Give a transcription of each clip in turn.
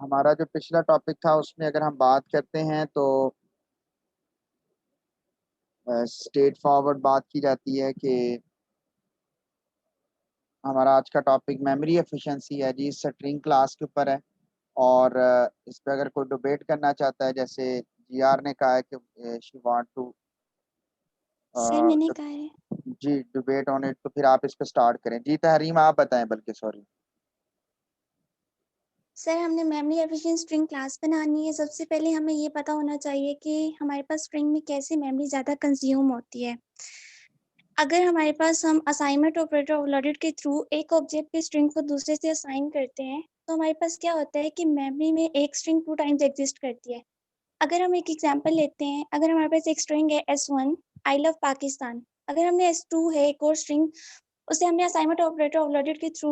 हमारा जो पिछला टॉपिक था उसमें अगर हम बात करते हैं तो स्ट्रेट फॉरवर्ड बात की जाती है कि हमारा आज का टॉपिक मेमोरी एफिशिएंसी है जी, स्ट्रिंग क्लास के ऊपर है। और इस पे अगर कोई डिबेट करना चाहता है, जैसे जीआर ने कहा है कि शी वांट टू सर मैंने कहा है। जी डिबेट ऑन इट, तो फिर आप इस पे स्टार्ट करें। जी तहरीम आप बताएं, बल्कि सॉरी। सर हमने मेमोरी एफिशिएंट स्ट्रिंग क्लास बनानी है। सबसे पहले हमें ये पता होना चाहिए कि हमारे पास स्ट्रिंग में कैसे मेमोरी ज़्यादा कंज्यूम होती है। अगर हमारे पास हम असाइनमेंट ऑपरेटर ओवरलोडेड के थ्रू एक ऑब्जेक्ट की स्ट्रिंग को दूसरे से असाइन करते हैं तो हमारे पास क्या होता है कि मेमोरी में एक स्ट्रिंग 2 टाइम्स एग्जिस्ट करती है। अगर हम एक एग्जांपल लेते हैं, अगर हमारे पास एक स्ट्रिंग है S1 आई लव पाकिस्तान। अगर हमने S2 है एक और स्ट्रिंग, उसे हमने असाइनमेंट ऑपरेटर ओवरलोडेड के थ्रू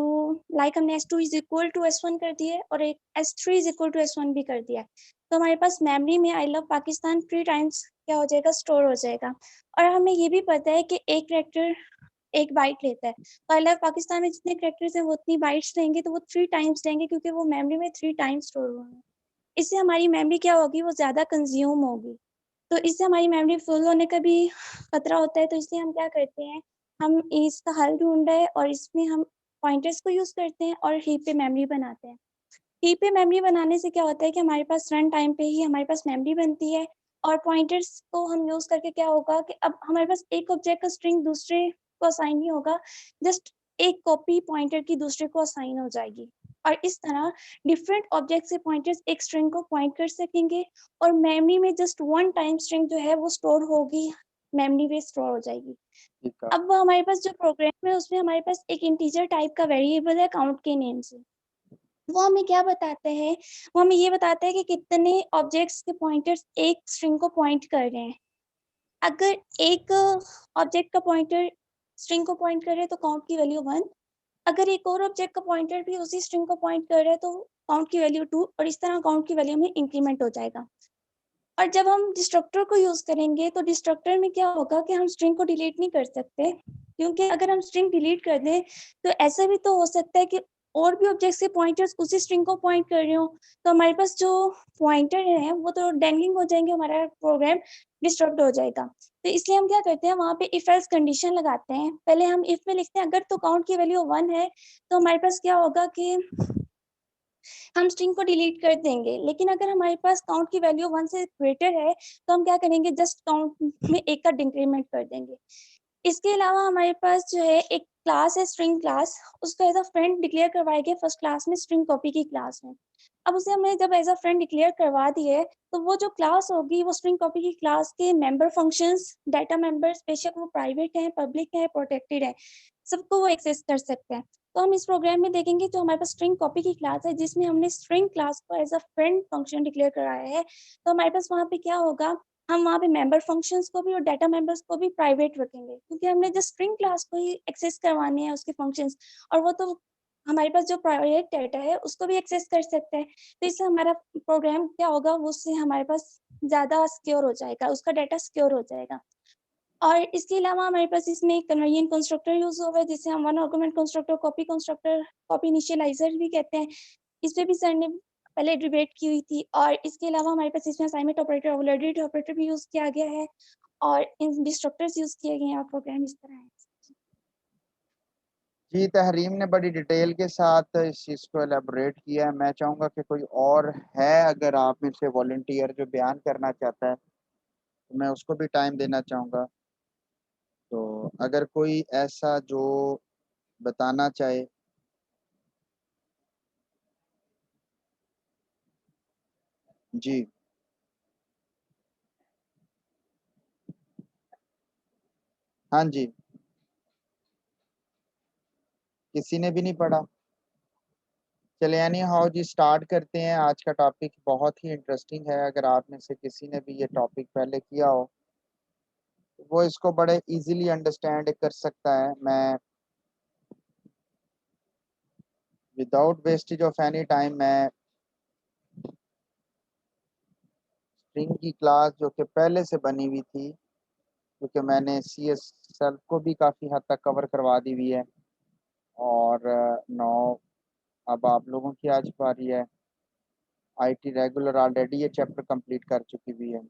लाइक हमने S2 is equal to S1 कर दिया है और एक S3 is equal to S1 भी कर दिया है। तो हमारे पास मेमोरी में आई लव पाकिस्तान 3 टाइम्स क्या हो जाएगा, स्टोर हो जाएगा। और हमें ये भी पता है कि एक कैरेक्टर एक बाइट लेता है, तो आई लव पाकिस्तान में जितने कैरेक्टर्स हैं वो उतनी बाइट्स लेंगे, तो वो 3 टाइम्स लेंगे क्योंकि वो मेमोरी में 3 टाइम्स स्टोर हुआ है। इससे हमारी मेमोरी क्या होगी, वो ज़्यादा कंज्यूम होगी। तो इससे हमारी मेमोरी फुल होने का भी खतरा होता है। तो इसलिए हम क्या करते हैं, हम इसका हल ढूँढ रहे हैं और इसमें हम पॉइंटर्स को यूज़ करते हैं और हीप पे मेमोरी बनाते हैं। हीप पे मेमोरी बनाने से क्या होता है कि हमारे पास रन टाइम पे ही हमारे पास मेमोरी बनती है। और पॉइंटर्स को हम यूज़ करके क्या होगा कि अब हमारे पास एक ऑब्जेक्ट का स्ट्रिंग दूसरे को असाइन नहीं होगा, जस्ट एक कॉपी पॉइंटर की दूसरे को असाइन हो जाएगी। और इस तरह डिफरेंट ऑब्जेक्ट से पॉइंटर्स एक स्ट्रिंग को पॉइंट कर सकेंगे और मेमोरी में जस्ट वन टाइम स्ट्रिंग जो है वो स्टोर होगी, मेमोरी में स्टोर हो जाएगी। ठीक है। अब हमारे पास जो प्रोग्राम है उसमें हमारे पास एक इंटीजर टाइप का वेरिएबल है काउंट के नेम से। वो हमें क्या बताते हैं, वो हमें ये बताता है कि कितने ऑब्जेक्ट्स के पॉइंटर्स एक स्ट्रिंग को पॉइंट कर रहे हैं। अगर एक ऑब्जेक्ट का पॉइंटर स्ट्रिंग को पॉइंट कर रहे हैं तो काउंट की वैल्यू 1। अगर एक और ऑब्जेक्ट का पॉइंटर भी उसी स्ट्रिंग को पॉइंट कर रहा है तो काउंट की वैल्यू 2, और इस तरह काउंट की वैल्यू में इंक्रीमेंट हो जाएगा। और जब हम डिस्ट्रक्टर को यूज़ करेंगे तो डिस्ट्रक्टर में क्या होगा कि हम स्ट्रिंग को डिलीट नहीं कर सकते, क्योंकि अगर हम स्ट्रिंग डिलीट कर दें तो ऐसा भी तो हो सकता है कि और भी ऑब्जेक्ट्स के पॉइंटर्स उसी स्ट्रिंग को पॉइंट कर रहे हो, तो हमारे पास जो पॉइंटर है वो तो डैंगलिंग हो जाएंगे, हमारा प्रोग्राम डिस्टर्ब हो जाएगा। तो इसलिए हम क्या करते हैं, वहाँ पे इफ एल्स कंडीशन लगाते हैं। पहले हम इफ में लिखते हैं अगर तो काउंट की वैल्यू 1 है तो हमारे पास क्या होगा कि हम स्ट्रिंग को डिलीट कर देंगे। लेकिन अगर हमारे पास काउंट की वैल्यू 1 से ग्रेटर है तो हम क्या करेंगे, जस्ट काउंट में एक का डिक्रीमेंट कर देंगे। इसके अलावा हमारे पास जो है एक क्लास है स्ट्रिंग क्लास, उसको एज अ फ्रेंड डिक्लेयर करवाया गया फर्स्ट क्लास में स्ट्रिंग कॉपी की क्लास में। अब उसे हमने जब एज अ फ्रेंड डिक्लेयर करवा दिए तो वो जो क्लास होगी वो स्ट्रिंग कॉपी की क्लास के मेंबर फंक्शंस, डाटा मेंबर्स, बेशक वो प्राइवेट है, पब्लिक है, प्रोटेक्टेड है, सबको वो एक्सेस कर सकते हैं। तो हम इस प्रोग्राम में देखेंगे जो हमारे पास स्ट्रिंग कॉपी की क्लास है जिसमें हमने स्ट्रिंग क्लास को as a friend function declare कराया है, तो हमारे पास वहाँ पे क्या होगा, हम वहाँ पे मेंबर फंक्शंस को भी और डाटा मेंबर्स को भी प्राइवेट रखेंगे, क्योंकि हमने जस्ट स्ट्रिंग क्लास को ही एक्सेस करवाने हैं उसके फंक्शंस, और वो तो हमारे पास जो प्राइवेट डाटा है उसको भी एक्सेस कर सकते हैं। तो इससे हमारा प्रोग्राम क्या होगा, वो उससे हमारे पास ज़्यादा सिक्योर हो जाएगा, उसका डाटा सिक्योर हो जाएगा। और इसके अलावा हमारे पास इसमें कन्वेनिएंट कंस्ट्रक्टर यूज़ हुआ है जिसे हम वन आर्गुमेंट कंस्ट्रक्टर, कॉपी इनिशियलाइज़र भी कहते हैं। इस पे भी सर ने पहले डिबेट की हुई थी। और इसके अलावा हमारे पास इसमें असाइनमेंट ऑपरेटर, ओवरलोडेड ऑपरेटर भी यूज़ किया गया है और इन डिस्ट्रक्टर्स यूज़ किए गए हैं और प्रोग्राम इस तरह है। जी तहरीम ने बड़ी डिटेल के साथ इस चीज़ को एलेबोरेट किया है। मैं चाहूँगा कि कोई और है, अगर आप में से वॉलंटियर जो बयान करना चाहता है, तो मैं उसको भी टाइम देना चाहूँगा। तो अगर कोई ऐसा जो बताना चाहे। जी। हाँ जी। किसी ने भी नहीं पढ़ा। चले यानी हाउ जी, स्टार्ट करते हैं। आज का टॉपिक बहुत ही इंटरेस्टिंग है। अगर आप में से किसी ने भी ये टॉपिक पहले किया हो तो वो इसको बड़े इजीली अंडरस्टैंड कर सकता है। मैं without wastage of any time मैं स्ट्रिंग की क्लास जो कि पहले से बनी हुई थी, क्योंकि मैंने सी एस एल को भी काफ़ी हद तक कवर करवा दी हुई है, और नौ अब आप लोगों की आज बारी है। IT रेगुलर ऑलरेडी ये चैप्टर कंप्लीट कर चुकी हुई है।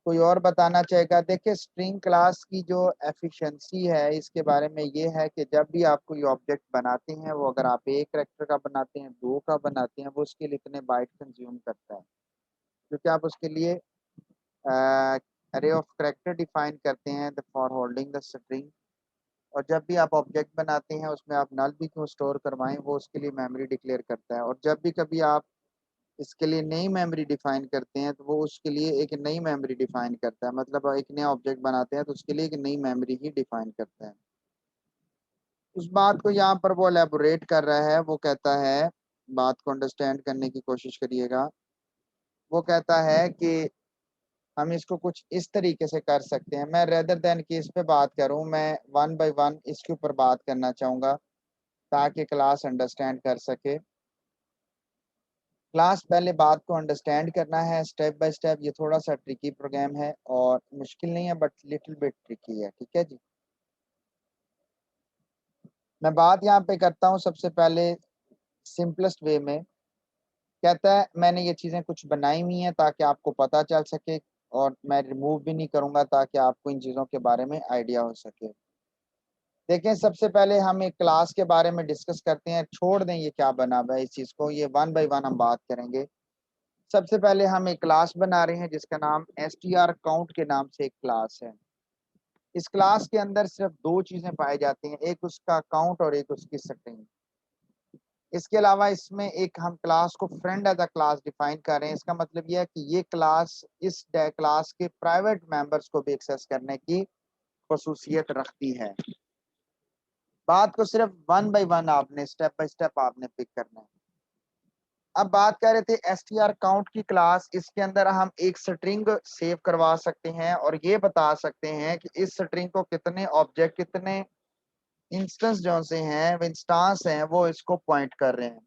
कोई और बताना चाहेगा? देखिए स्ट्रिंग क्लास की जो एफिशिएंसी है इसके बारे में ये है कि जब भी आप कोई ऑब्जेक्ट बनाते हैं, वो अगर आप एक कैरेक्टर का बनाते हैं, दो का बनाते हैं, वो उसके लिए इतने बाइट कंज्यूम करता है, क्योंकि आप उसके लिए अरे ऑफ कैरेक्टर डिफाइन करते हैं फॉर होल्डिंग द स्ट्रिंग। और जब भी आप ऑब्जेक्ट बनाते हैं उसमें आप नल भी क्यों स्टोर करवाएं, वो उसके लिए मेमोरी डिक्लेयर करता है। और जब भी कभी आप इसके लिए नई मेमोरी डिफाइन करते हैं तो वो उसके लिए एक नई मेमोरी डिफाइन करता है, मतलब एक नया ऑब्जेक्ट बनाते हैं तो उसके लिए एक नई मेमोरी ही डिफाइन करता है। उस बात को यहाँ पर वो एलेबोरेट कर रहा है, वो कहता है, बात को अंडरस्टैंड करने की कोशिश करिएगा। वो कहता है कि हम इसको कुछ इस तरीके से कर सकते हैं। मैं रेदर देन कि इस पे बात करूं, मैं वन बाय वन इसके ऊपर बात करना चाहूंगा ताकि क्लास अंडरस्टैंड कर सके। क्लास पहले बात को अंडरस्टैंड करना है स्टेप बाय स्टेप। ये थोड़ा सा ट्रिकी प्रोग्राम है और मुश्किल नहीं है, बट लिटिल बिट ट्रिकी है, ठीक है जी। मैं बात यहाँ पे करता हूँ सबसे पहले सिंपलेस्ट वे में। कहता है मैंने ये चीज़ें कुछ बनाई हुई हैं ताकि आपको पता चल सके, और मैं रिमूव भी नहीं करूँगा ताकि आपको इन चीज़ों के बारे में आइडिया हो सके। देखें सबसे पहले हम एक क्लास के बारे में डिस्कस करते हैं, छोड़ दें ये क्या बना हुआ है इस चीज़ को, ये वन बाय वन हम बात करेंगे। सबसे पहले हम एक क्लास बना रहे हैं जिसका नाम str काउंट के नाम से एक क्लास है। इस क्लास के अंदर सिर्फ दो चीजें पाई जाती हैं, एक उसका काउंट और एक उसकी स्ट्रिंग। इसके अलावा इसमें एक हम क्लास को friend as a class define कर रहे हैं। इसका मतलब यह है कि ये क्लास इस क्लास के प्राइवेट मेंबर्स को भी एक्सेस करने की खसूसियत रखती है। बात को सिर्फ वन बाय वन आपने स्टेप बाय स्टेप आपने पिक करना है। अब बात कर रहे थे str काउंट की क्लास, इसके अंदर हम एक स्ट्रिंग सेव करवा सकते हैं और ये बता सकते हैं कि इस स्ट्रिंग को कितने ऑब्जेक्ट, कितने इंस्टेंस जो से हैं, इंस्टांस हैं, वो इसको पॉइंट कर रहे हैं।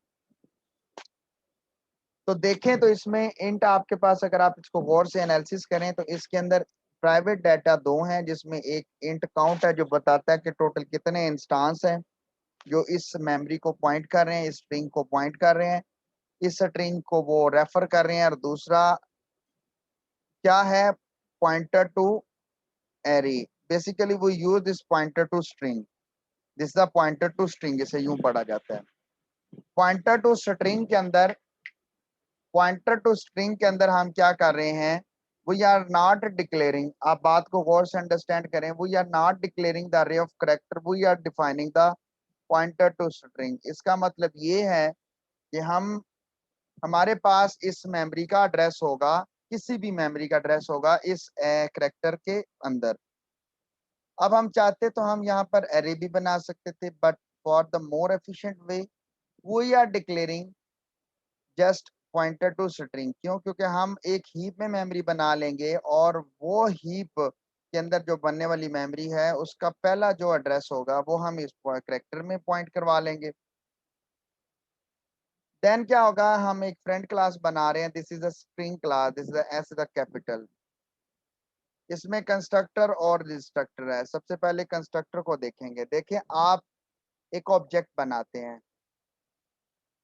तो देखें तो इसमें इंट आपके पास, अगर आप इसको गौर से एनालिसिस करें तो इसके अंदर प्राइवेट डाटा दो हैं, जिसमें एक इंट काउंट है जो बताता है कि टोटल कितने इंस्टांस हैं जो इस मेमोरी को पॉइंट कर रहे हैं, इस स्ट्रिंग को पॉइंट कर रहे हैं, इस स्ट्रिंग को वो रेफर कर रहे हैं। और दूसरा क्या है, पॉइंटर टू एरे। बेसिकली वो use this pointer to string, this the pointer to string, इसे यूं पढ़ा जाता है। पॉइंटर टू स्ट्रिंग के अंदर, पॉइंटर टू स्ट्रिंग के अंदर हम क्या कर रहे हैं, वी आर नॉट डिक्लेयरिंग, आप बात को गौर से अंडरस्टैंड करें, we are not declaring the array of character, we are defining the pointer to string. इसका मतलब ये है कि हम, हमारे पास इस मेमोरी का एड्रेस होगा, किसी भी मेमोरी का एड्रेस होगा इस कैरेक्टर के अंदर। अब हम चाहते तो हम यहाँ पर एरे भी बना सकते थे, but for the more efficient way we are declaring just pointer to string. क्यों? क्योंकि हम एक हीप में मेमोरी बना लेंगे और वो हीप के अंदर जो बनने वाली मेमोरी है उसका पहला जो एड्रेस होगा वो हम इस कैरेक्टर में पॉइंट करवा लेंगे। देन क्या होगा, हम एक फ्रेंड क्लास बना रहे हैं, this is a string class, this is S the capital. इसमें कंस्ट्रक्टर और डिस्ट्रक्टर है। सबसे पहले कंस्ट्रक्टर को देखेंगे। देखिए आप एक ऑब्जेक्ट बनाते हैं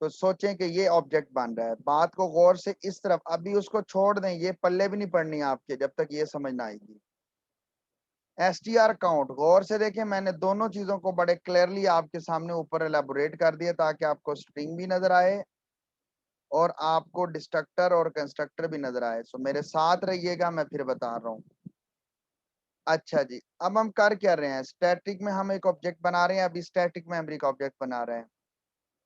तो सोचें कि ये ऑब्जेक्ट बन रहा है, बात को गौर से इस तरफ, अभी उसको छोड़ दें, ये पल्ले भी नहीं पड़नी आपके जब तक ये समझ ना आएगी। str काउंट गौर से देखें, मैंने दोनों चीजों को बड़े क्लियरली आपके सामने ऊपर एलेबोरेट कर दिया ताकि आपको स्ट्रिंग भी नजर आए और आपको डिस्ट्रक्टर और कंस्ट्रक्टर भी नजर आए। सो मेरे साथ रहिएगा, मैं फिर बता रहा हूँ। अच्छा जी, अब हम कर क्या रहे हैं, स्टैटिक में हम एक ऑब्जेक्ट बना रहे हैं, अभी स्टैटिक मेमोरी का ऑब्जेक्ट बना रहे हैं।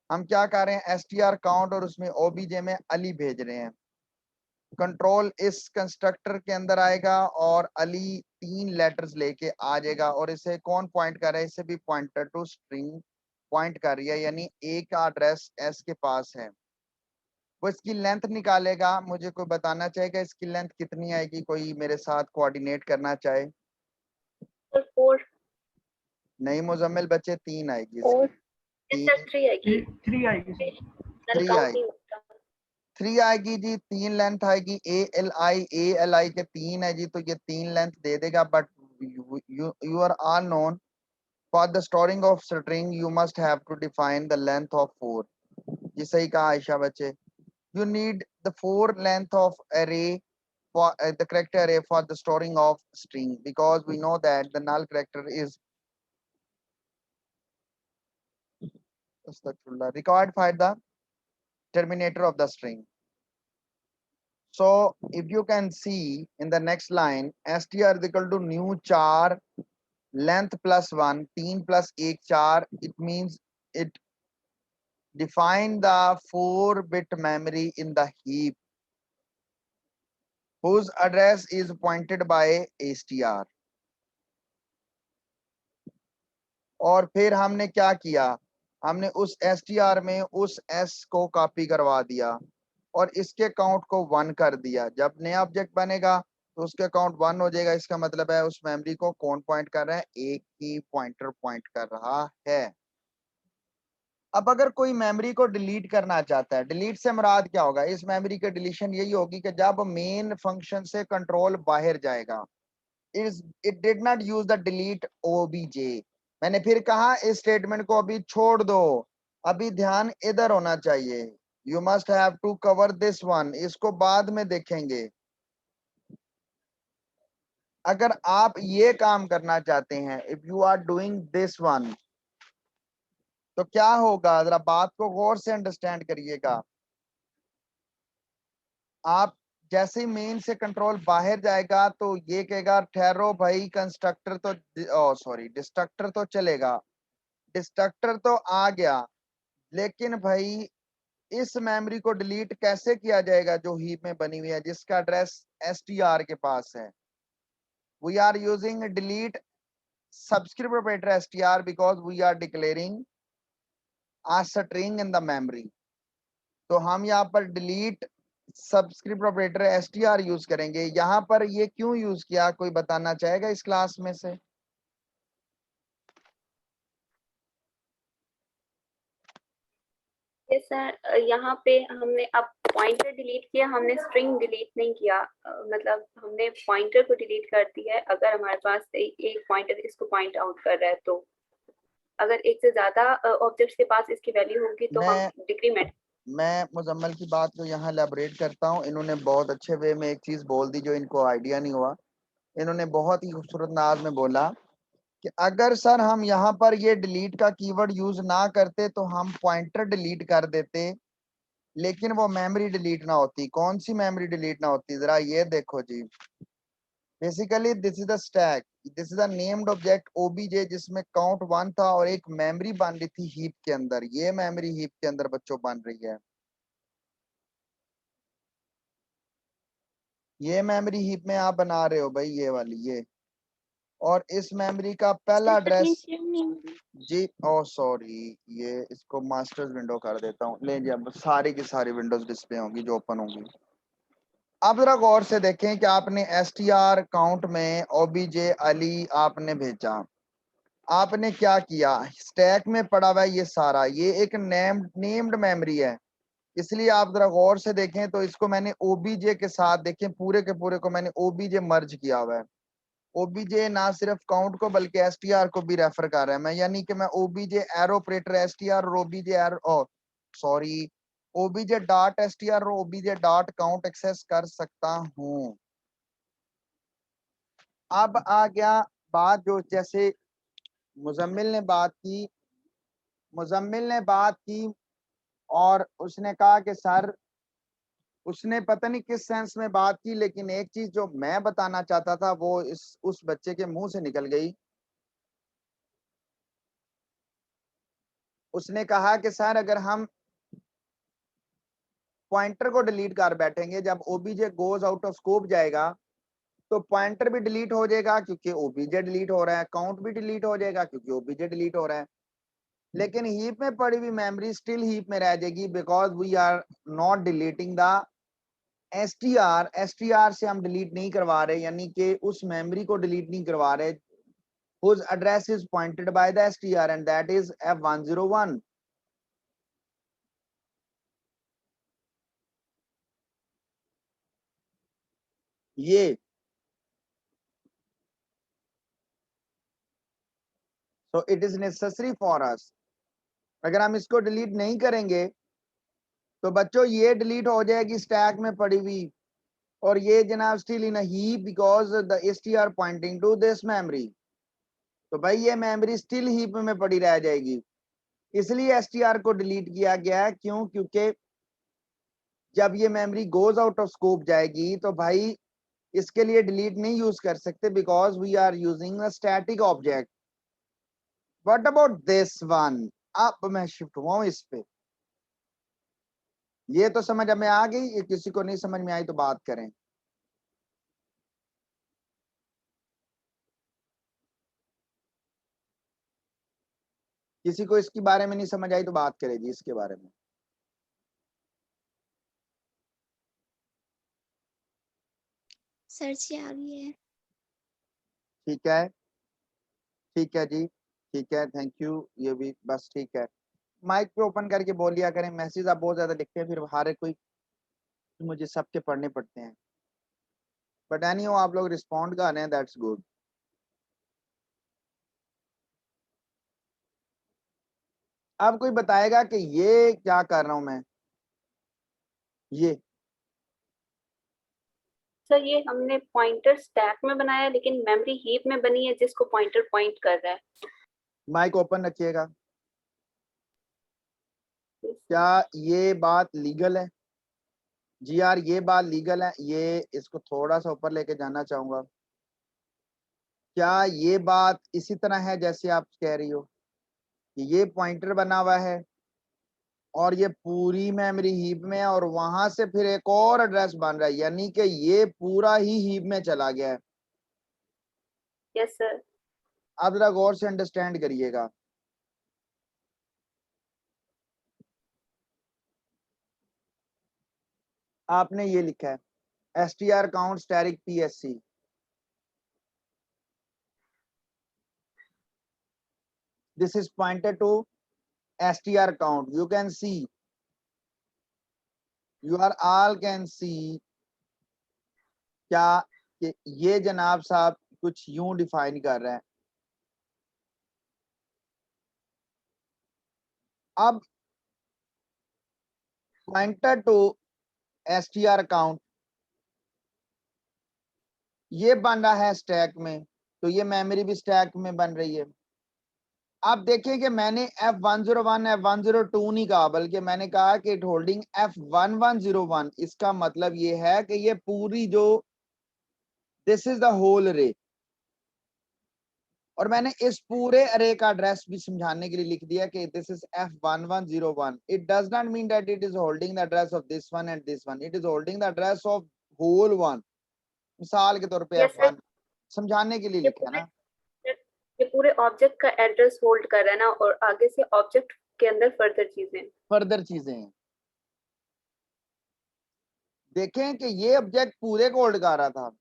हम क्या कर रहे हैं, str काउंट और उसमें obj में अली भेज रहे हैं। कंट्रोल इस कंस्ट्रक्टर के अंदर आएगा और अली 3 लेटर्स लेके आ जाएगा। और इसे कौन पॉइंट कर रहा है, इसे भी पॉइंटर टू स्ट्रिंग पॉइंट कर रही है, यानी ए का एड्रेस एस के पास है। वो इसकी लेंथ निकालेगा। मुझे कोई बताना चाहेगा इसकी लेंथ कितनी आएगी, कोई मेरे साथ कोऑर्डिनेट करना चाहे? 4 नहीं मुजम्मिल बच्चे, 3 आएगी और इसकी। 3 आएगी, 3 आएगी सर। 3 आएगी, 3 आएगी जी। 3 लेंथ आएगी, ए एल आई के 3 है जी, तो ये 3 लेंथ दे देगा। But you are all known for the storing of string you must have to define the length of 4। ये सही कहा आयशा बच्चे। you need the 4 length of array for the character array for the storing of string, because we know that the null character is required for the terminator of the string. So if you can see in the next line, str is equal to new char length plus 1, 3 plus 1 4, it means it define the 4-bit memory in the heap whose address is pointed by str. और फिर हमने क्या किया, हमने उस str में उस s को कॉपी करवा दिया और इसके काउंट को 1 कर दिया। जब नया ऑब्जेक्ट बनेगा तो उसके काउंट 1 हो जाएगा। इसका मतलब है उस मेमोरी को कौन पॉइंट कर रहा है, एक ही पॉइंटर पॉइंट कर रहा है। अब अगर कोई मेमोरी को डिलीट करना चाहता है, डिलीट से मुराद क्या होगा, इस मेमोरी के डिलीशन यही होगी कि जब मेन फंक्शन से कंट्रोल बाहर जाएगा। It did not use the delete OBJ. मैंने फिर कहा इस स्टेटमेंट को अभी छोड़ दो, अभी ध्यान इधर होना चाहिए। You must have to cover this one, इसको बाद में देखेंगे। अगर आप ये काम करना चाहते हैं, if you are doing this one, तो क्या होगा, जरा बात को गौर से अंडरस्टैंड करिएगा। आप जैसे ही मेन से कंट्रोल बाहर जाएगा तो ये कहेगा ठहरो भाई, कंस्ट्रक्टर तो सॉरी डिस्ट्रक्टर तो चलेगा, डिस्ट्रक्टर तो आ गया, लेकिन भाई इस मेमोरी को डिलीट कैसे किया जाएगा जो हीप में बनी हुई है, जिसका एड्रेस str के पास है। We are using delete subscript operator str because we are declaring a string in the memory। तो हम यहाँ पर delete subscript operator str use करेंगे। यहाँ पर ये क्यों यूज किया, कोई बताना चाहेगा इस क्लास में से? ये सर यहाँ पे हमने अब पॉइंटर डिलीट किया, हमने स्ट्रिंग डिलीट नहीं किया। मतलब हमने पॉइंटर को डिलीट कर दिया है। अगर हमारे पास एक पॉइंटर इसको पॉइंट आउट कर रहा है, तो अगर एक से ज्यादा ऑब्जेक्ट्स के पास इसकी वैल्यू होगी तो हम डिक्रीमेंट। मैं मुजम्मल की बात को यहाँ एलैबोरेट करता हूँ। इन्होंने बहुत अच्छे वे में एक चीज बोल दी जो इनको आइडिया नहीं हुआ। इन्होंने बहुत ही खूबसूरत अंदाज में बोला कि अगर सर हम यहाँ पर ये डिलीट का कीवर्ड यूज ना करते तो हम पॉइंटर डिलीट कर देते, लेकिन वो मेमोरी डिलीट ना होती। कौन सी मेमोरी डिलीट ना होती, जरा ये देखो जी। Basically this is the stack, this is a named object OBJ जिसमें काउंट 1 था और एक मेमोरी बन रही थी हीप के अंदर। ये मेमोरी हीप के अंदर बच्चों बन रही है, ये मेमोरी हीप में आप बना रहे हो भाई, ये वाली ये। और इस मेमोरी का पहला एड्रेस जी, ओ सॉरी, ये इसको मास्टर्स विंडो कर देता हूँ। ले जी, अब सारी की सारी विंडोज डिस्प्ले होंगी जो ओपन होंगी। अब जरा गौर से देखें कि आपने str काउंट में ओबीजे अली आपने भेजा। आपने क्या किया, स्टैक में पड़ा हुआ है ये सारा, ये एक नेम्ड मेमोरी है। इसलिए आप जरा गौर से देखें तो इसको मैंने ओबीजे के साथ, देखें पूरे के पूरे को मैंने ओबीजे मर्ज किया हुआ है। ओबीजे ना सिर्फ काउंट को बल्कि str को भी रेफर कर रहा है मैं, यानी कि मैं ओबीजे एरो ऑपरेटर str और OBJ arrow sorry OBJ dot str और ओबीजे डॉट काउंट एक्सेस कर सकता हूं। अब आ गया बात जो जैसे मुजम्मिल ने बात की, मुजम्मिल ने बात की और उसने कहा कि सर, उसने पता नहीं किस सेंस में बात की, लेकिन एक चीज जो मैं बताना चाहता था वो उस बच्चे के मुंह से निकल गई। उसने कहा कि सर अगर हम पॉइंटर को डिलीट कर बैठेंगे, जब OBJ goes out of scope जाएगा तो पॉइंटर भी डिलीट हो जाएगा क्योंकि ओबीजे डिलीट हो रहा है, काउंट भी डिलीट हो जाएगा क्योंकि ओबीजे डिलीट हो रहा है, लेकिन हीप में पड़ी हुई मेमोरी स्टिल हीप में रह जाएगी because we are not deleting the str से हम डिलीट नहीं करवा रहे, यानी कि उस मेमोरी को डिलीट नहीं करवा रहे whose address is pointed by the str and that is f101। ये so it is necessary for us, अगर हम इसको डिलीट नहीं करेंगे तो बच्चों ये डिलीट हो जाएगी स्टैक में पड़ी हुई, और ये जनाब still in a heap because the str pointing to this memory. तो भाई ये मेमोरी स्टिल हीप में पड़ी रह जाएगी, इसलिए str को डिलीट किया गया है। क्यों? क्योंकि जब ये memory goes out of scope जाएगी तो भाई इसके लिए डिलीट नहीं यूज कर सकते, because we are using a static object. What about this one? अब मैं शिफ्ट हुआ हूं इस पे। ये तो समझ में आ गई, ये किसी को नहीं समझ में आई तो बात करें। किसी को इसके बारे में नहीं समझ आई तो बात करें जी इसके बारे में। सर जी आ गई है। ठीक है, ठीक है जी, ठीक है, थैंक यू। ये भी बस ठीक है। माइक पे ओपन करके बोल लिया करें, मैसेज आप बहुत ज्यादा लिखते हैं, फिर हर एक कोई मुझे सबके पढ़ने पड़ते हैं। बट एनी हो, आप लोग रिस्पॉन्ड कर रहे हैं, दैट्स गुड। अब कोई बताएगा कि ये क्या कर रहा हूं मैं? ये सर ये हमने पॉइंटर स्टैक में बनाया लेकिन मेमोरी हीप में बनी है जिसको पॉइंटर पॉइंट कर रहा है। माइक ओपन रखिएगा। क्या ये बात लीगल है? जी यार ये बात लीगल है, ये इसको थोड़ा सा ऊपर लेके जाना चाहूंगा। क्या ये बात इसी तरह है जैसे आप कह रही हो कि ये पॉइंटर बना हुआ है और ये पूरी मेमोरी हीप में है, और वहां से फिर एक और एड्रेस बन रहा है, यानी कि ये पूरा ही हीप में चला गया है। Yes sir. आप जरा गौर से अंडरस्टैंड करिएगा। आपने ये लिखा है str count static psc, this is pointed to str count. You can see, you are all can see क्या कि ये जनाब साहब कुछ यूं डिफाइन कर रहे हैं। अब पॉइंटर टू str count ये बन रहा है स्टैक में, तो ये मेमोरी भी स्टैक में बन रही है। आप देखें कि मैंने F101 F102 नहीं कहा, बल्कि मैंने कहा कि इट होल्डिंग F1101। इसका मतलब ये है कि ये पूरी जो दिस इज द होल अरे, और मैंने इस पूरे अरे का एड्रेस भी समझाने के लिए लिख दिया कि this is F1101। It does not mean that it is holding the address of this one and this one, it is holding the address of whole one. मिसाल के तौर पे यस सर। F1 समझाने के लिए ये लिखा है पूरे ना। ये पूरे ऑब्जेक्ट का एड्रेस होल्ड कर रहा है ना, और आगे से ऑब्जेक्ट के अंदर फर्दर चीजें। फर्दर चीजें हैं, देखें कि ये ऑब्जेक्ट पूरे को होल्ड कर रहा था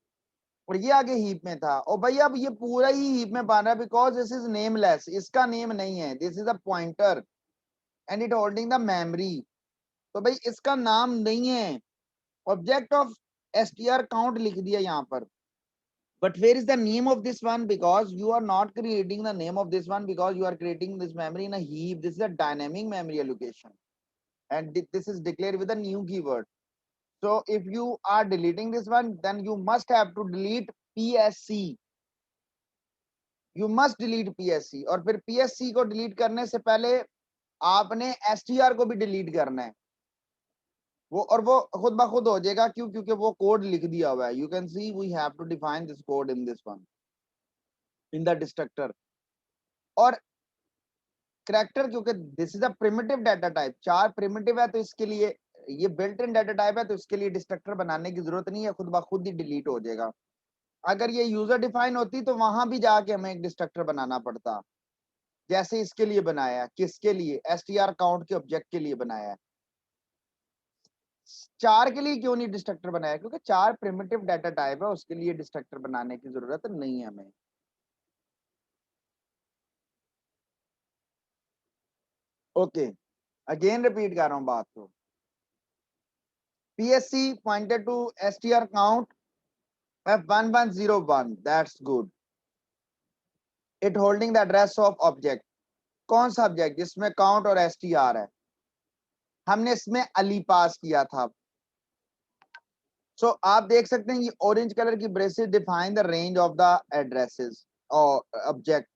और ये आगे हीप में था, और भाई अब ये पूरा ही हीप में बन रहा है बिकॉज दिस इज नेमलेस, इसका नेम नहीं है, this is a pointer and it holding the memory. तो भाई इसका नाम नहीं है, ऑब्जेक्ट ऑफ str काउंट लिख दिया यहाँ पर, but where is the name of this one? Because you are not creating the name of this one, because you are creating this memory in a heap. This is a dynamic memory allocation, and this is declared with a new keyword. So if you are deleting this one, then you must have to delete psc, you must delete psc, और फिर psc को delete करने से पहले आपने str को भी delete करना है, वो और वो खुद ब खुद हो जाएगा। क्यों? क्योंकि वो कोड लिख दिया हुआ है। You can see we have to define this code in this one in the destructor. और करैक्टर, क्योंकि this is a primitive data type, 4 primitive है, तो इसके लिए ये बिल्ट इन डाटा टाइप है, तो इसके लिए डिस्ट्रक्टर बनाने की जरूरत नहीं है, खुद ब खुद ही डिलीट हो जाएगा। अगर ये यूजर डिफाइन होती तो वहां भी जाके हमें एक डिस्ट्रक्टर बनाना पड़ता, जैसे इसके लिए बनाया है। किसके लिए? str काउंट के ऑब्जेक्ट के लिए बनाया है। 4 के लिए क्यों नहीं डिस्ट्रक्टर बनाया? क्योंकि 4 प्रिमिटिव डाटा टाइप है, उसके लिए डिस्ट्रक्टर बनाने की जरूरत नहीं है हमें। ओके, अगेन रिपीट कर रहा हूं बात को। psc pointed to str count F1101, that's good. It holding the address of object। कौन सा ऑब्जेक्ट? जिसमें काउंट और str है। हमने इसमें अली पास किया था। सो आप देख सकते हैं ये ऑरेंज कलर की braces define the range of the addresses और ऑब्जेक्ट।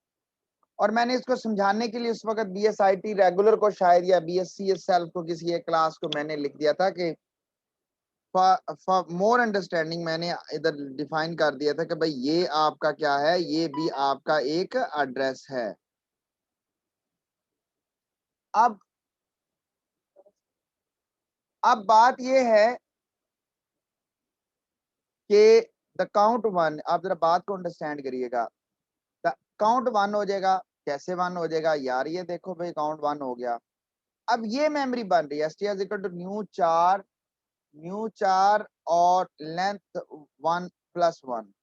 और मैंने इसको समझाने के लिए उस वक्त BSIT रेगुलर को शायद या BSc सेल्फ को किसी एक क्लास को मैंने लिख दिया था कि फॉर मोर अंडरस्टैंडिंग मैंने इधर डिफाइन कर दिया था कि भाई ये आपका क्या है, ये भी आपका एक एड्रेस है। अब बात ये है कि द काउंट वन, आप जरा बात को अंडरस्टैंड करिएगा। द काउंट वन हो जाएगा, कैसे वन हो जाएगा यार, ये देखो भाई काउंट वन हो गया। अब ये मेमोरी बन रही है str इक्वल टू न्यू 4 और लेंथ 1 + 1।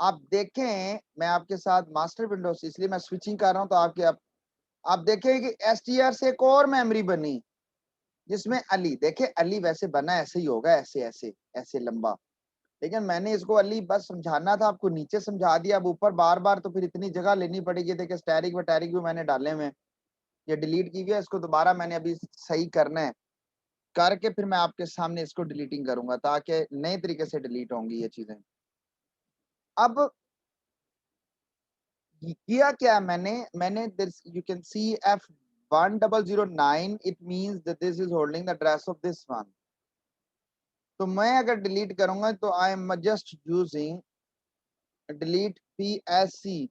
आप देखें मैं आपके साथ मास्टर विंडो से इसलिए मैं स्विचिंग कर रहा हूं, तो आप देखें कि str से एक और मेमोरी बनी जिसमें अली, देखे अली वैसे बना ऐसे ही होगा, ऐसे ऐसे ऐसे लंबा, लेकिन मैंने इसको अली बस समझाना था आपको, नीचे समझा दिया। अब ऊपर बार बार तो फिर इतनी जगह लेनी पड़ेगी। देखिए स्टैरिक वटैरिक भी मैंने डाले हुए, ये डिलीट की गया, इसको दोबारा मैंने अभी सही करना है, करके फिर मैं आपके सामने इसको डिलीटिंग करूंगा ताकि नए तरीके से डिलीट होंगी ये चीजें। अब किया क्या मैंने you can C F1009, it means that this is holding the address of this one. तो मैं अगर डिलीट करूंगा तो I am just using delete PSC।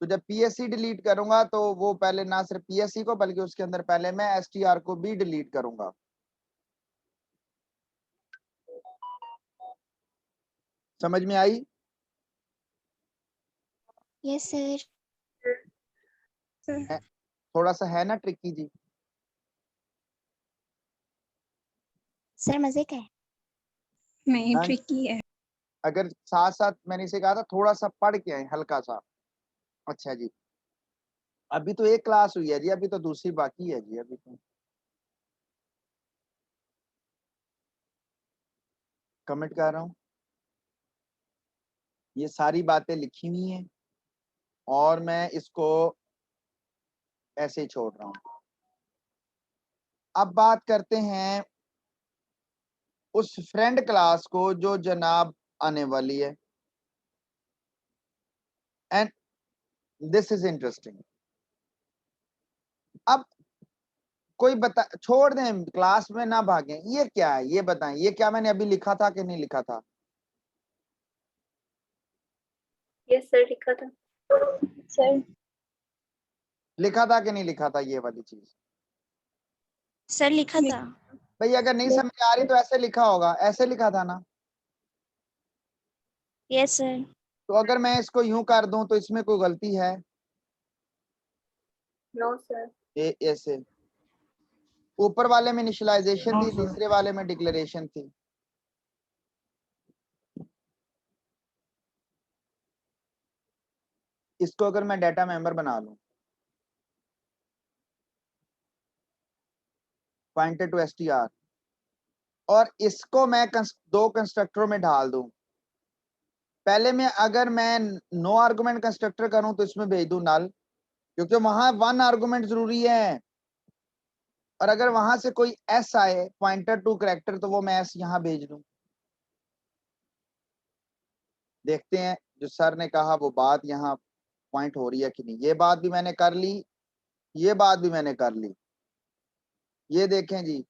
तो जब PSC डिलीट करूंगा तो वो पहले ना सिर्फ PSC को बल्कि उसके अंदर पहले मैं STR को भी डिलीट करूंगा। समझ में आई? Yes sir. थोड़ा सा है ना ट्रिकी जी। सर मजे का है। नहीं हाँ, ट्रिकी है। अगर साथ साथ मैंने इसे कहा था थोड़ा सा पढ़ के आए हल्का सा। अच्छा जी, अभी तो एक क्लास हुई है जी, अभी तो दूसरी बाकी है जी। अभी तो कमेंट कर रहा हूँ, ये सारी बातें लिखी हुई हैं और मैं इसको ऐसे ही छोड़ रहा हूँ। अब बात करते हैं उस फ्रेंड क्लास को जो जनाब आने वाली है, एंड दिस इज इंटरेस्टिंग। अब कोई बता, छोड़ दें क्लास में ना भागें, ये क्या है ये बताएं, ये क्या मैंने अभी लिखा था कि नहीं लिखा था? यस सर लिखा था। सर लिखा था कि नहीं लिखा था ये वाली चीज? सर लिखा था। भाई अगर नहीं समझ आ रही तो ऐसे लिखा होगा, ऐसे लिखा था ना। Yes sir. तो अगर मैं इसको यूं कर दूं तो इसमें कोई गलती है? No sir. ऐसे ऊपर वाले में इनिशियलाइजेशन थी, तीसरे वाले में डिक्लेरेशन थी। इसको अगर मैं डाटा मेंबर बना लूं, पॉइंटर टू STR, और इसको मैं दो कंस्ट्रक्टरों में ढाल दूं। पहले में अगर मैं नो आर्गुमेंट कंस्ट्रक्टर करूं तो इसमें भेज दूं नल, क्योंकि वहां 1 आर्गुमेंट जरूरी है। और अगर वहां से कोई S आए पॉइंटर टू कैरेक्टर तो वो मैं S यहां भेज दूं। देखते हैं जो सर ने कहा वो बात यहाँ पॉइंट हो रही है कि नहीं। ये बात भी मैंने कर ली, ये बात भी मैंने कर ली। ये देखें जी,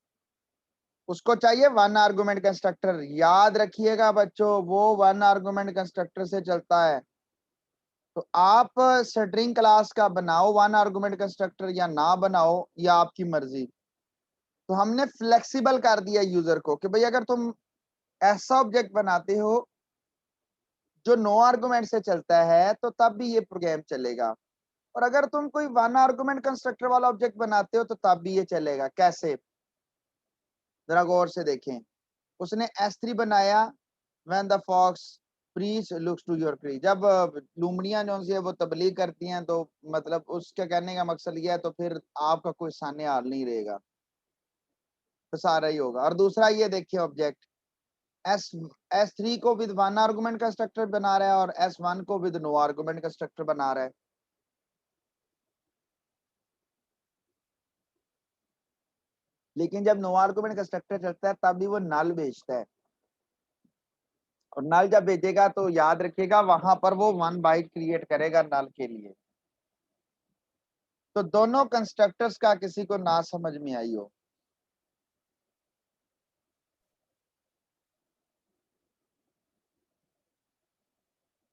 उसको चाहिए 1 आर्गुमेंट कंस्ट्रक्टर। याद रखिएगा बच्चों, वो 1 आर्गुमेंट कंस्ट्रक्टर से चलता है। तो आप स्ट्रिंग क्लास का बनाओ 1 आर्गुमेंट कंस्ट्रक्टर या ना बनाओ, या आपकी मर्जी। तो हमने फ्लेक्सिबल कर दिया यूजर को कि भाई अगर तुम ऐसा ऑब्जेक्ट बनाते हो जो नो आर्गुमेंट से चलता है तो तब भी ये प्रोग्राम चलेगा, और अगर तुम कोई 1 आर्गुमेंट कंस्ट्रक्टर वाला ऑब्जेक्ट बनाते हो तो तब भी ये चलेगा। कैसे, जरा गौर से देखें। उसने S3 बनाया, when the fox preach looks to your tree. जब लूमड़ियां जो है वो तबलीग करती हैं तो मतलब उसके कहने का मकसद ये है, तो फिर आपका कोई सामने हाल नहीं रहेगा, तो सारा ही होगा। और दूसरा ये देखिए ऑब्जेक्ट S3 को विद 1 आर्गुमेंट कंस्ट्रक्टर बना रहा है और S1 को विद नो आर्गुमेंट कंस्ट्रक्टर बना रहा है। लेकिन जब नो आर्गुमेंट कंस्ट्रक्टर चलता है तब भी वो नल भेजता है, और नल जब भेजेगा तो याद रखिएगा वहां पर वो 1 बाइट क्रिएट करेगा नल के लिए। तो दोनों कंस्ट्रक्टर्स का किसी को ना समझ में आई हो,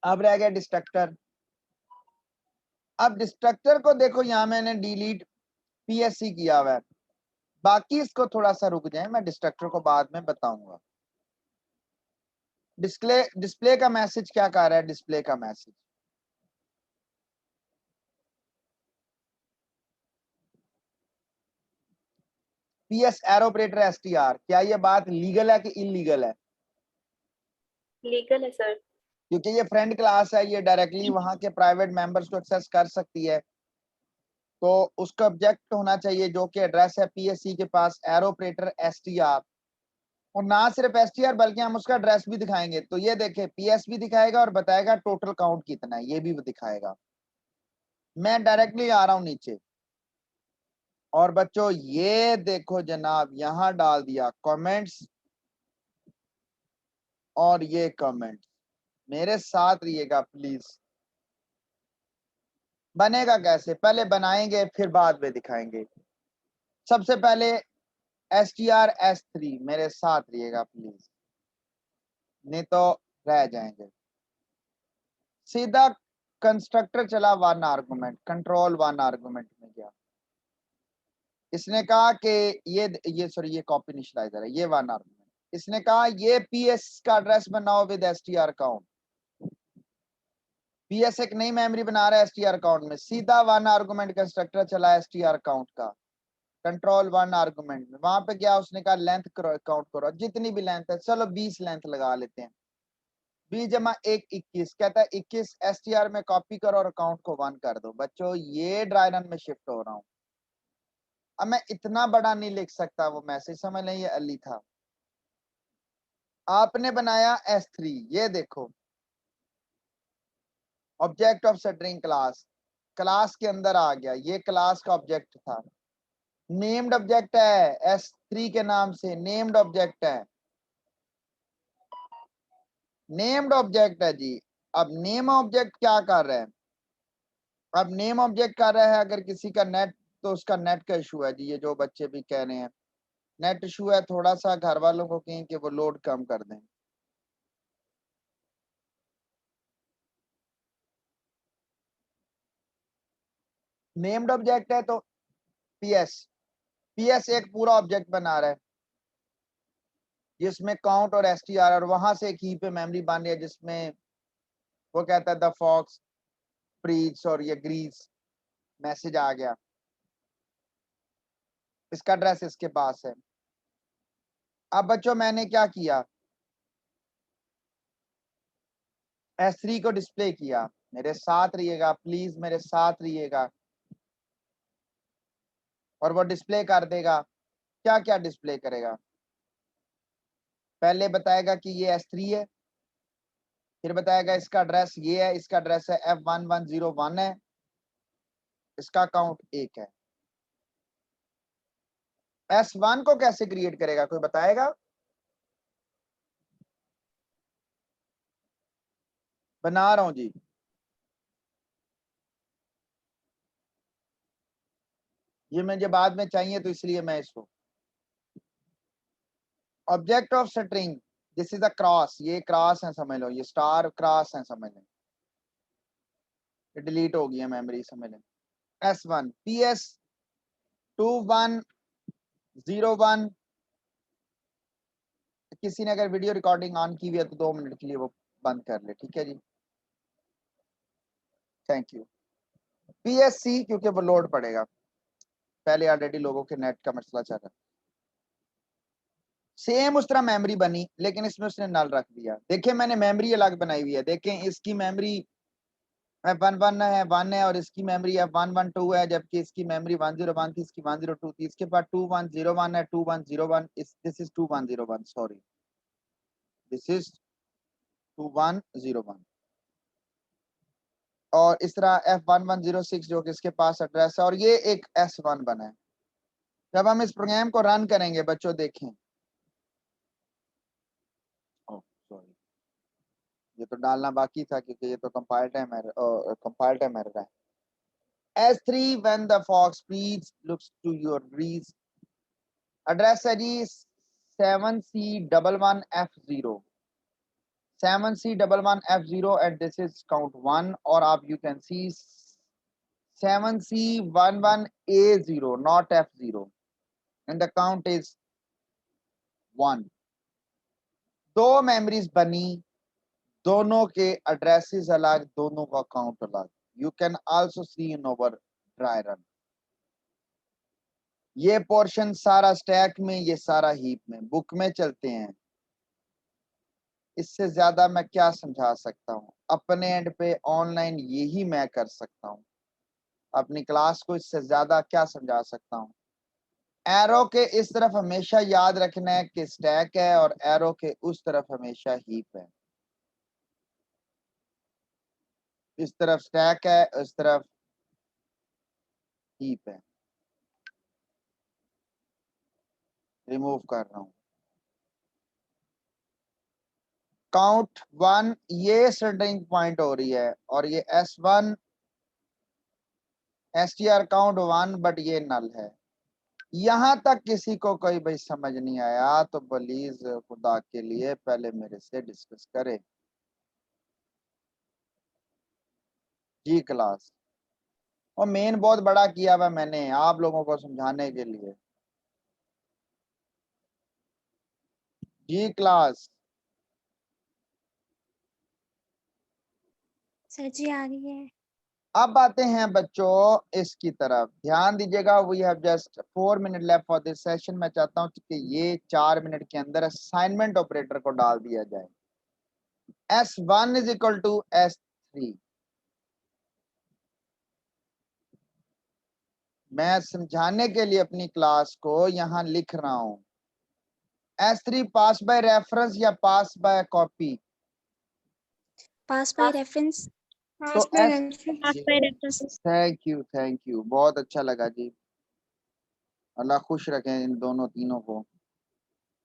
अब रह गया डिस्ट्रक्टर। अब डिस्ट्रक्टर को देखो यहाँ मैंने डिलीट पीएससी किया हुआ है, बाकी इसको थोड़ा सा रुक जाए, मैं डिस्ट्रक्टर को बाद में बताऊंगा। डिस्प्ले का मैसेज क्या कर रहा है? डिस्प्ले का message PS arrow operator STR, क्या ये बात लीगल है कि इलीगल है? लीगल है सर। क्योंकि ये फ्रेंड क्लास है, ये डायरेक्टली वहां के प्राइवेट मेंबर्स को एक्सेस कर सकती है, तो उसका ऑब्जेक्ट होना चाहिए जो कि एड्रेस है पीएससी के पास एरो ऑपरेटर एसटीआर, और ना सिर्फ एसटीआर बल्कि हम उसका एड्रेस भी दिखाएंगे। तो ये देखे पीएस भी दिखाएगा और बताएगा टोटल काउंट कितना है, ये भी दिखाएगा। मैं डायरेक्टली आ रहा हूं नीचे, और बच्चों ये देखो जनाब यहां डाल दिया कमेंट्स, और ये कमेंट्स मेरे साथ रहिएगा प्लीज। बनेगा कैसे? पहले बनाएंगे फिर बाद में दिखाएंगे। सबसे पहले STR-S3 मेरे साथ रहिएगा प्लीज, नहीं तो रह जाएंगे। सीधा कंस्ट्रक्टर चला 1 आर्गुमेंट, कंट्रोल 1 आर्गुमेंट में गया, इसने कहा कि ये सॉरी ये कॉपी इनिशियलाइजर है, ये 1 आर्गुमेंट। इसने कहा ये पीएस का एड्रेस बनाओ विद STR काउंट। पीएस एक नई मेमोरी बना रहा है STR काउंट में, सीधा 1 आर्गुमेंट कंस्ट्रक्टर चला STR काउंट का, कंट्रोल 1 आर्गुमेंट में। वहां पे क्या उसने कहा लेंथ काउंट करो, जितनी भी लेंथ है, चलो 20 लेंथ लगा लेते हैं, 20 जमा 1 21, कहता है 21 STR में कॉपी करो और अकाउंट को 1 कर दो। बच्चों ये ड्राई रन में शिफ्ट हो रहा हूं, अब मैं इतना बड़ा नहीं लिख सकता वो मैसेज, समझ लें ये अली था। आपने बनाया S3, ये देखो object of string class, class के अंदर आ गया, ये क्लास का ऑब्जेक्ट था, नेम्ड ऑब्जेक्ट है S3 के नाम से, नेम्ड ऑब्जेक्ट है, नेम्ड ऑब्जेक्ट है जी। अब नेम ऑब्जेक्ट क्या कर रहा है? अब नेम ऑब्जेक्ट कर रहा है अगर किसी का नेट, तो उसका नेट का इशू है जी, ये जो बच्चे भी कह रहे हैं नेट इशू है, थोड़ा सा घर वालों को कहें कि वो लोड कम कर दें। नेम्ड ऑब्जेक्ट है तो पीएस एक पूरा ऑब्जेक्ट बना रहा है जिसमें काउंट और STR, और वहां से एक ही पे मेमोरी बन रही है जिसमें वो कहता है द फॉक्स फ्रीज और ये ग्रीस मैसेज आ गया, इसका एड्रेस इसके पास है। अब बच्चों मैंने क्या किया, S3 को डिस्प्ले किया, मेरे साथ रहिएगा प्लीज, मेरे साथ रहिएगा, और वो डिस्प्ले कर देगा। क्या क्या डिस्प्ले करेगा? पहले बताएगा कि ये S3 है, फिर बताएगा इसका एड्रेस ये है, इसका एड्रेस है F1101 है, इसका काउंट 1 है। S1 को कैसे क्रिएट करेगा कोई बताएगा? बना रहा हूं जी, ये मुझे बाद में चाहिए तो इसलिए मैं इसको object of string, this is a cross, ये क्रॉस है समझ लो, ये स्टार क्रॉस है समझ लें, ये डिलीट हो गई है मेमोरी समझ लें। S1 PS2101, किसी ने अगर वीडियो रिकॉर्डिंग ऑन की हुई है तो 2 मिनट के लिए वो बंद कर ले, ठीक है जी, थैंक यू। PSC क्योंकि वो लोड पड़ेगा, पहले ऑलरेडी लोगों के नेट का मसला चल रहा है। सेम उस तरह मेमोरी बनी, लेकिन इसमें उसने नल रख दिया। देखिए मैंने मेमोरी अलग बनाई हुई है, देखें इसकी मेमोरी F11 है और इसकी मेमोरी F112 है, जबकि इसकी मेमोरी 101 थी, इसकी 102 थी, इसके पास 2101 है, 2101, this is 2101, sorry this is 2101, और इस तरह F1106 जो कि इसके पास एड्रेस है, और ये एक S1 बना है। जब हम इस प्रोग्राम को रन करेंगे बच्चों देखें, सॉरी ये तो डालना बाकी था क्योंकि ये तो कंपाइल टाइम एरर है। S3 when the fox speeds looks to your reach, address है जी 7C11F0 7C11F0 and this is count 1 और आप you can see 7C11A0 not F0 and the count is 1। दो मेमोरीज बनी, दोनों के एड्रेसेस अलग, दोनों का काउंट अलग। You can also C in over dry run. ये पोर्शन सारा स्टैक में, ये सारा हीप में। बुक में चलते हैं, इससे ज्यादा मैं क्या समझा सकता हूँ? अपने एंड पे ऑनलाइन यही मैं कर सकता हूँ, अपनी क्लास को इससे ज्यादा क्या समझा सकता हूँ? एरो के इस तरफ हमेशा याद रखना है कि स्टैक है और एरो के उस तरफ हमेशा हीप है। इस तरफ स्टैक है, उस तरफ हीप है। रिमूव कर रहा हूं। काउंट 1 ये स्टार्टिंग पॉइंट हो रही है और ये S1 STR काउंट 1 बट ये नल है। यहां तक किसी को कोई भाई समझ नहीं आया तो प्लीज खुदा के लिए पहले मेरे से डिस्कस करे। जी क्लास, और मेन बहुत बड़ा किया हुआ मैंने आप लोगों को समझाने के लिए। जी क्लास, सर जी आ रही है। अब आते हैं बच्चों इसकी तरफ, ध्यान दीजिएगा। We have just 4 minute left for this session. मैं चाहता हूं कि ये 4 मिनट के अंदर असाइनमेंट ऑपरेटर को डाल दिया जाए। S1 is equal to S3। मैं समझाने के लिए अपनी क्लास को यहां लिख रहा हूं। S3 पास बाय रेफरेंस या pass by copy? Pass by reference. तो pass by reference. Thank you, बहुत अच्छा लगा जी। अल्लाह खुश रखें इन दोनों तीनों को,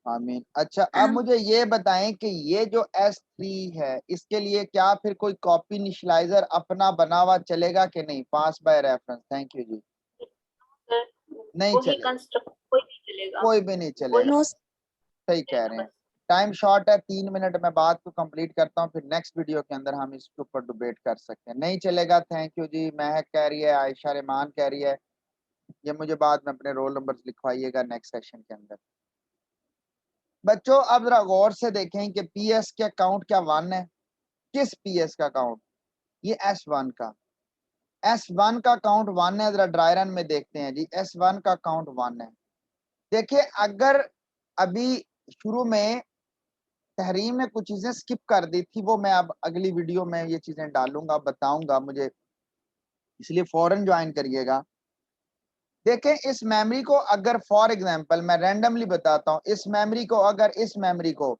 आमीन। अच्छा, अब मुझे ये बताएं कि ये जो S3 है इसके लिए क्या फिर कोई कॉपी इनिशियलाइजर अपना बना हुआ चलेगा कि नहीं? पास बाय रेफरेंस, थैंक यू जी। नहीं चलेगा, कोई भी नहीं चलेगा। सही कह रहे हैं। टाइम शॉर्ट है, 3 मिनट में बात को कंप्लीट करता हूँ, फिर नेक्स्ट वीडियो के अंदर हम इसके ऊपर डिबेट कर सकते हैं। नहीं चलेगा, थैंक यू जी। महक कह रही है, आयशा रहमान कह रही है। ये मुझे बाद में अपने रोल नंबर लिखवाइएगा नेक्स्ट सेशन के अंदर। बच्चों अब जरा गौर से देखें कि PS का काउंट क्या 1 है? किस PS का काउंट? ये S1 का। S1 का काउंट 1 है। जरा ड्राई रन में देखते हैं जी, S1 का काउंट 1 है। देखिए, अगर अभी शुरू में तहरीम ने कुछ चीजें स्किप कर दी थी, वो मैं अब अगली वीडियो में ये चीजें डालूंगा, बताऊंगा, मुझे इसलिए फौरन ज्वाइन करिएगा। देखें, इस मेमोरी को अगर फॉर एग्जांपल मैं रैंडमली बताता हूं, इस मेमोरी को अगर इस मेमोरी को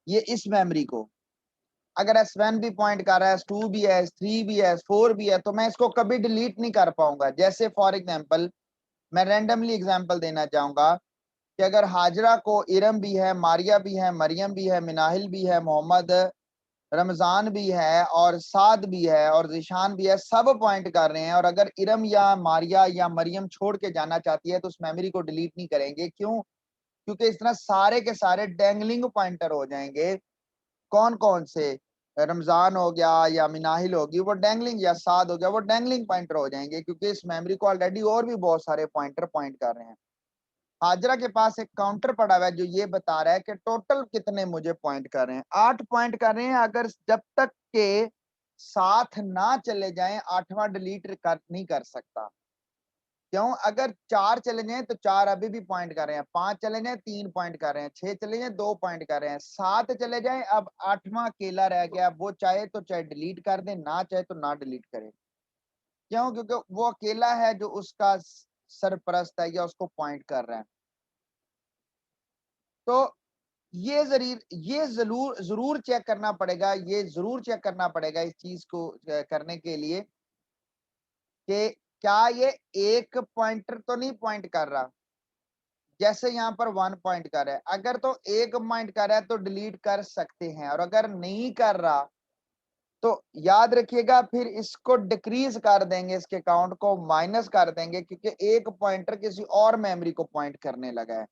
इस मेमोरी को अगर S1 भी पॉइंट कर रहा है, S2 भी है, S3 भी है, S4 भी है, तो मैं इसको कभी डिलीट नहीं कर पाऊंगा। जैसे फॉर एग्जांपल मैं रैंडमली एग्जांपल देना चाहूंगा कि अगर हाजरा को इरम भी है, मारिया भी है, मरियम भी है, मिनाहिल भी है, मोहम्मद रमजान भी है और साद भी है और जिशान भी है, सब पॉइंट कर रहे हैं, और अगर इरम या मारिया या मरियम छोड़ के जाना चाहती है तो उस मेमोरी को डिलीट नहीं करेंगे। क्यों? क्योंकि इस तरह सारे के सारे डैंगलिंग पॉइंटर हो जाएंगे। कौन कौन से? रमजान हो गया या मिनाहिल होगी, वो डैंगलिंग, या साद हो गया, वो डैंगलिंग पॉइंटर हो जाएंगे, क्योंकि इस मेमोरी को ऑलरेडी और भी बहुत सारे पॉइंटर पॉइंट कर रहे हैं। हाजरा के पास एक काउंटर पड़ा हुआ है जो ये बता रहा है कि टोटल कितने मुझे पॉइंट कर रहे हैं। 8 पॉइंट कर रहे हैं। अगर जब तक के साथ ना चले जाएं 8वां डिलीट नहीं कर सकता। क्यों? अगर 4 चले जाएं तो 4 अभी भी पॉइंट कर रहे हैं, 5 चले जाएं 3 पॉइंट कर रहे हैं, 6 चले जाएं 2 पॉइंट कर रहे हैं, 7 चले जाएं अब 8वां अकेला रह गया। वो चाहे तो चाहे डिलीट कर दे, ना चाहे तो ना डिलीट करे। क्यों? क्योंकि वो अकेला है जो उसका सरपरस्त है या उसको पॉइंट कर रहा है। तो ये जरूर जरूर चेक करना पड़ेगा, ये जरूर चेक करना पड़ेगा इस चीज को करने के लिए कि क्या ये एक पॉइंटर तो नहीं पॉइंट कर रहा। जैसे यहाँ पर 1 पॉइंट कर है, अगर तो 1 पॉइंट कर है तो डिलीट कर सकते हैं, और अगर नहीं कर रहा तो याद रखिएगा फिर इसको डिक्रीज कर देंगे, इसके काउंट को माइनस कर देंगे, क्योंकि एक पॉइंटर किसी और मेमोरी को पॉइंट करने लगा है,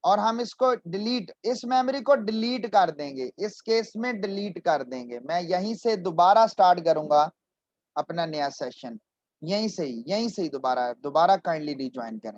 और हम इसको डिलीट, इस मेमोरी को डिलीट कर देंगे, इस केस में डिलीट कर देंगे। मैं यहीं से दोबारा स्टार्ट करूंगा अपना नया सेशन, यहीं से ही दोबारा काइंडली रिज्वाइन करें।